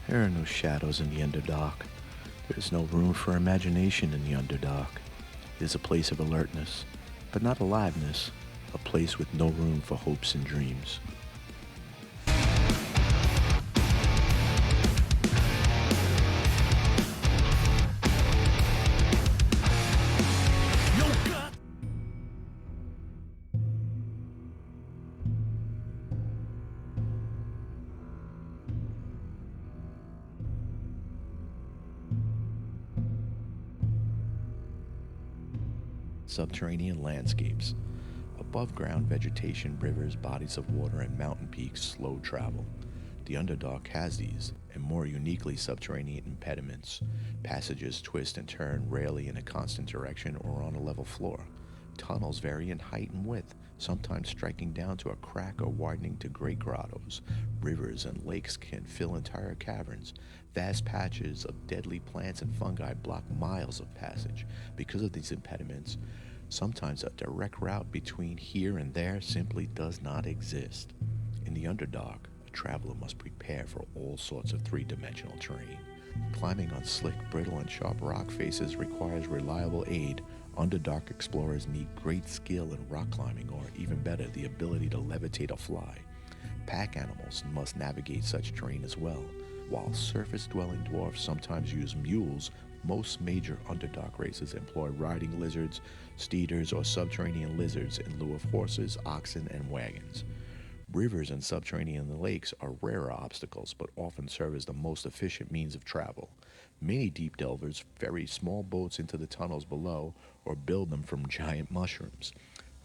There are no shadows in the Underdark. There is no room for imagination in the Underdark. It is a place of alertness, but not aliveness, a place with no room for hopes and dreams. Subterranean Landscapes. Above ground vegetation, rivers, bodies of water, and mountain peaks slow travel. The Underdark has these, and more uniquely subterranean impediments. Passages twist and turn rarely in a constant direction or on a level floor. Tunnels vary in height and width, sometimes striking down to a crack or widening to great grottoes. Rivers and lakes can fill entire caverns. Vast patches of deadly plants and fungi block miles of passage. Because of these impediments, sometimes a direct route between here and there simply does not exist. In the Underdark, a traveler must prepare for all sorts of three-dimensional terrain. Climbing on slick, brittle, and sharp rock faces requires reliable aid. Underdark explorers need great skill in rock climbing, or even better, the ability to levitate or fly. Pack animals must navigate such terrain as well. While surface-dwelling dwarfs sometimes use mules, most major Underdark races employ riding lizards, steeders, or subterranean lizards in lieu of horses, oxen, and wagons. Rivers and subterranean lakes are rarer obstacles, but often serve as the most efficient means of travel. Many deep delvers ferry small boats into the tunnels below or build them from giant mushrooms.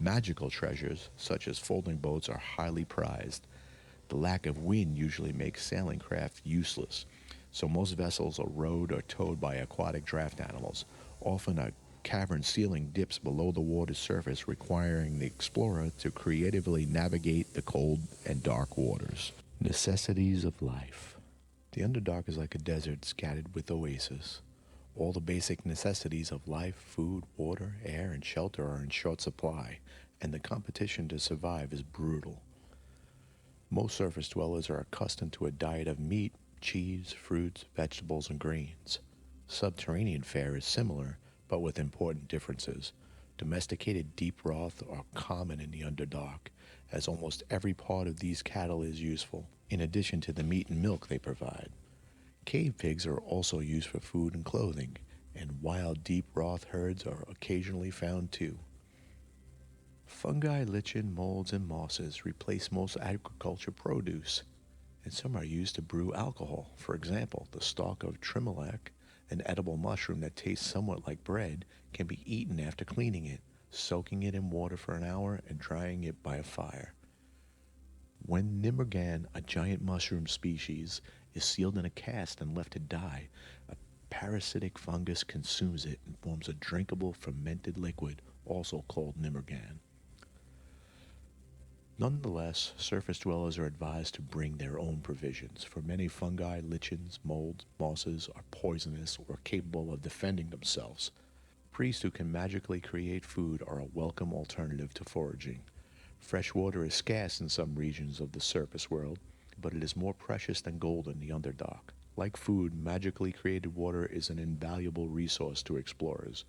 Magical treasures, such as folding boats, are highly prized. The lack of wind usually makes sailing craft useless, so most vessels are rowed or towed by aquatic draft animals. Often a cavern ceiling dips below the water's surface, requiring the explorer to creatively navigate the cold and dark waters. Necessities of Life. The Underdark is like a desert scattered with oases. All the basic necessities of life, food, water, air, and shelter are in short supply, and the competition to survive is brutal. Most surface dwellers are accustomed to a diet of meat, cheese, fruits, vegetables, and grains. Subterranean fare is similar, but with important differences. Domesticated deep broth are common in the Underdark, as almost every part of these cattle is useful, in addition to the meat and milk they provide. Cave pigs are also used for food and clothing, and wild deep broth herds are occasionally found too. Fungi, lichen, molds, and mosses replace most agriculture produce, and some are used to brew alcohol. For example, the stalk of ttrpg, an edible mushroom that tastes somewhat like bread, can be eaten after cleaning it, soaking it in water for an hour, and drying it by a fire. When nimmergan, a giant mushroom species, is sealed in a cask and left to die, a parasitic fungus consumes it and forms a drinkable fermented liquid, also called nimmergan. Nonetheless, surface dwellers are advised to bring their own provisions, for many fungi, lichens, molds, mosses are poisonous or capable of defending themselves. Priests who can magically create food are a welcome alternative to foraging. Fresh water is scarce in some regions of the surface world, but it is more precious than gold in the Underdark. Like food, magically created water is an invaluable resource to explorers.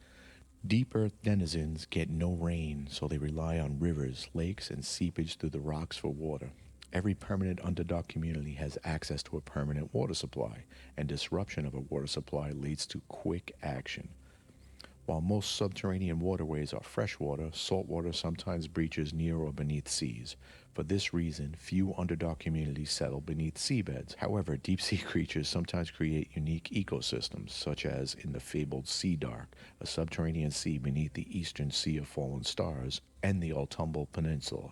Deep earth denizens get no rain, so they rely on rivers, lakes, and seepage through the rocks for water. Every permanent Underdark community has access to a permanent water supply, and disruption of a water supply leads to quick action. While most subterranean waterways are freshwater, saltwater sometimes breaches near or beneath seas. For this reason, few Underdark communities settle beneath seabeds. However, deep-sea creatures sometimes create unique ecosystems, such as in the fabled Sea Dark, a subterranean sea beneath the eastern Sea of Fallen Stars, and the Altumble Peninsula.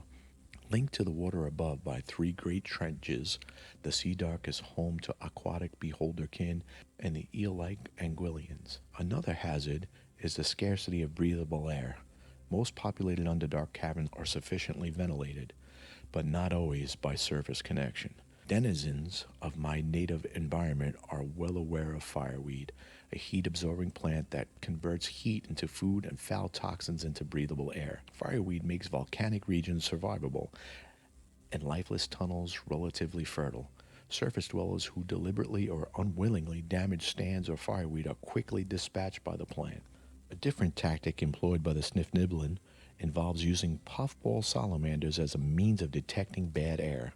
Linked to the water above by three great trenches, the Sea Dark is home to aquatic beholderkin and the eel-like anguillians. Another hazard is the scarcity of breathable air. Most populated Underdark caverns are sufficiently ventilated, but not always by surface connection. Denizens of my native environment are well aware of fireweed, a heat-absorbing plant that converts heat into food and foul toxins into breathable air. Fireweed makes volcanic regions survivable and lifeless tunnels relatively fertile. Surface dwellers who deliberately or unwillingly damage stands or fireweed are quickly dispatched by the plant. A different tactic employed by the Sniffniblin involves using puffball salamanders as a means of detecting bad air.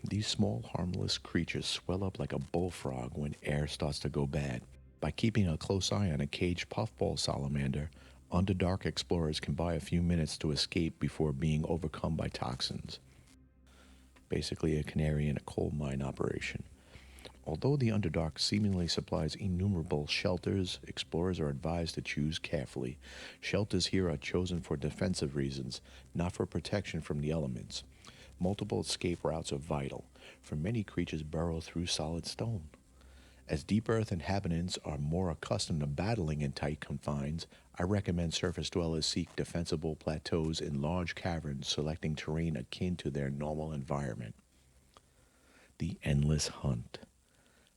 These small, harmless creatures swell up like a bullfrog when air starts to go bad. By keeping a close eye on a caged puffball salamander, Underdark explorers can buy a few minutes to escape before being overcome by toxins. Basically a canary in a coal mine operation. Although the Underdark seemingly supplies innumerable shelters, explorers are advised to choose carefully. Shelters here are chosen for defensive reasons, not for protection from the elements. Multiple escape routes are vital, for many creatures burrow through solid stone. As deep earth inhabitants are more accustomed to battling in tight confines, I recommend surface dwellers seek defensible plateaus in large caverns, selecting terrain akin to their normal environment. The Endless Hunt.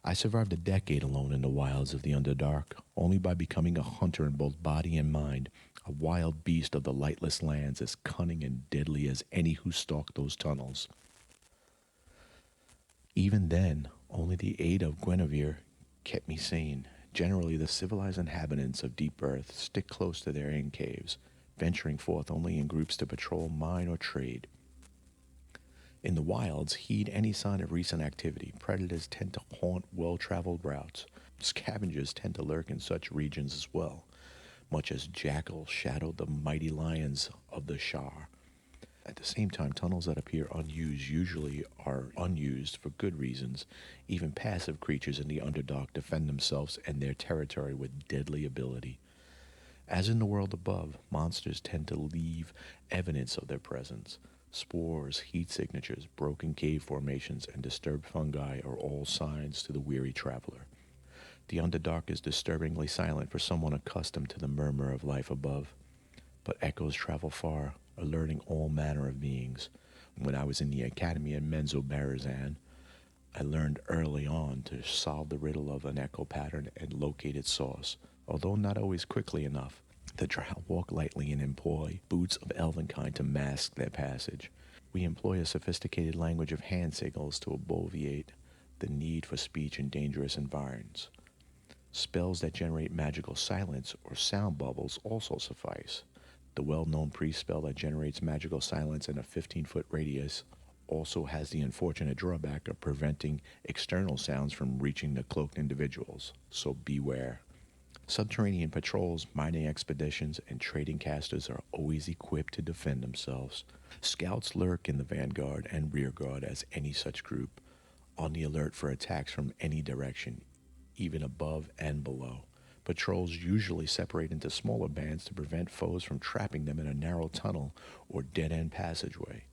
I survived a decade alone in the wilds of the Underdark, only by becoming a hunter in both body and mind, a wild beast of the lightless lands as cunning and deadly as any who stalked those tunnels. Even then, only the aid of Guenhwyvar kept me sane. Generally, the civilized inhabitants of Deep Earth stick close to their inn caves, venturing forth only in groups to patrol, mine, or trade. In the wilds, heed any sign of recent activity. Predators tend to haunt well-traveled routes. Scavengers tend to lurk in such regions as well, much as jackals shadow the mighty lions of the Shar. At the same time, tunnels that appear unused usually are unused for good reasons. Even passive creatures in the Underdark defend themselves and their territory with deadly ability. As in the world above, monsters tend to leave evidence of their presence. Spores, heat signatures, broken cave formations, and disturbed fungi are all signs to the weary traveler. The Underdark is disturbingly silent for someone accustomed to the murmur of life above. But echoes travel far, alerting all manner of beings. When I was in the academy in Menzoberranzan, I learned early on to solve the riddle of an echo pattern and locate its source, although not always quickly enough. The Drow walk lightly and employ boots of elvenkind to mask their passage. We employ a sophisticated language of hand signals to obviate the need for speech in dangerous environs. Spells that generate magical silence or sound bubbles also suffice. The well-known priest spell that generates magical silence in a 15-foot radius also has the unfortunate drawback of preventing external sounds from reaching the cloaked individuals, so beware. Subterranean patrols, mining expeditions, and trading casters are always equipped to defend themselves. Scouts lurk in the vanguard and rearguard as any such group, on the alert for attacks from any direction, even above and below. Patrols usually separate into smaller bands to prevent foes from trapping them in a narrow tunnel or dead-end passageway.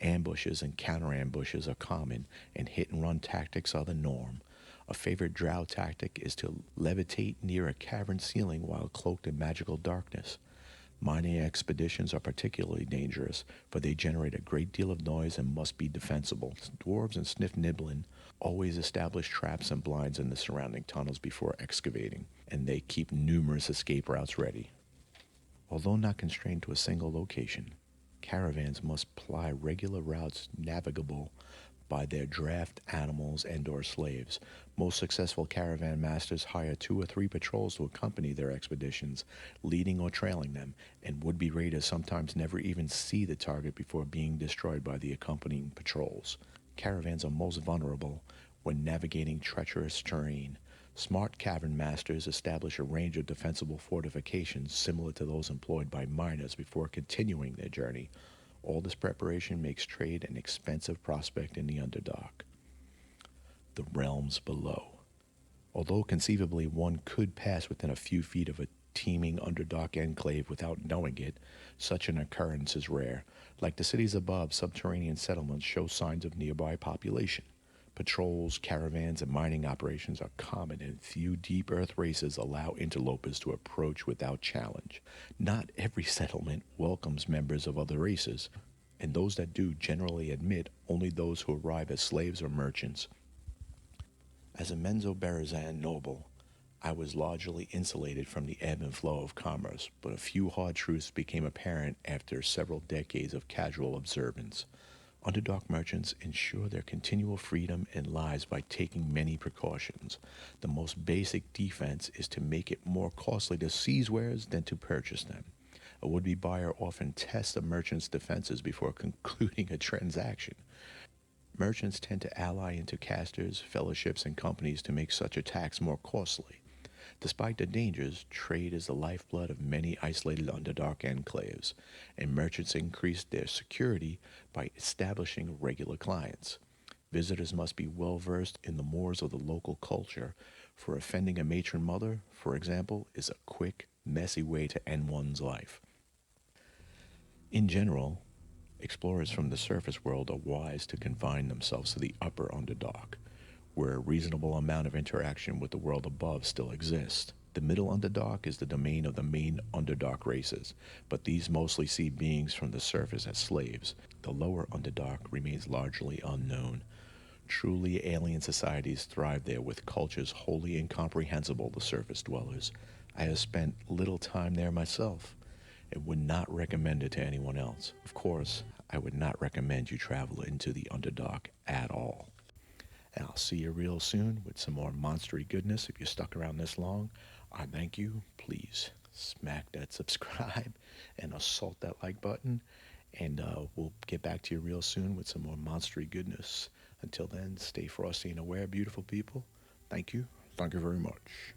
Ambushes and counter-ambushes are common, and hit-and-run tactics are the norm. A favorite Drow tactic is to levitate near a cavern ceiling while cloaked in magical darkness. Mining expeditions are particularly dangerous, for they generate a great deal of noise and must be defensible. Dwarves and Sniffniblin always establish traps and blinds in the surrounding tunnels before excavating, and they keep numerous escape routes ready. Although not constrained to a single location, caravans must ply regular routes navigable by their draft animals and/or slaves. Most successful caravan masters hire 2 or 3 patrols to accompany their expeditions, leading or trailing them, and would-be raiders sometimes never even see the target before being destroyed by the accompanying patrols. Caravans are most vulnerable when navigating treacherous terrain. Smart cavern masters establish a range of defensible fortifications similar to those employed by miners before continuing their journey. All this preparation makes trade an expensive prospect in the Underdark. The realms below. Although conceivably one could pass within a few feet of a teeming Underdark enclave without knowing it, such an occurrence is rare. Like the cities above, subterranean settlements show signs of nearby population. Patrols, caravans, and mining operations are common, and few deep earth races allow interlopers to approach without challenge. Not every settlement welcomes members of other races, and those that do generally admit only those who arrive as slaves or merchants. As a Menzoberranzan noble, I was largely insulated from the ebb and flow of commerce, but a few hard truths became apparent after several decades of casual observance. Underdark merchants ensure their continual freedom and lives by taking many precautions. The most basic defense is to make it more costly to seize wares than to purchase them. A would be buyer often tests a merchant's defenses before concluding a transaction. Merchants tend to ally into casters, fellowships, and companies to make such attacks more costly. Despite the dangers, trade is the lifeblood of many isolated Underdark enclaves, and merchants increase their security by establishing regular clients. Visitors must be well versed in the mores of the local culture, for offending a matron mother, for example, is a quick, messy way to end one's life. In general, explorers from the surface world are wise to confine themselves to the upper Underdark, where a reasonable amount of interaction with the world above still exists. The middle Underdark is the domain of the main Underdark races, but these mostly see beings from the surface as slaves. The lower Underdark remains largely unknown. Truly alien societies thrive there with cultures wholly incomprehensible to surface dwellers. I have spent little time there myself and would not recommend it to anyone else. Of course, I would not recommend you travel into the Underdark at all. And I'll see you real soon with some more monstery goodness. If you stuck around this long, I thank you. Please smack that subscribe and assault that like button. And we'll get back to you real soon with some more monstery goodness. Until then, stay frosty and aware, beautiful people. Thank you. Thank you very much.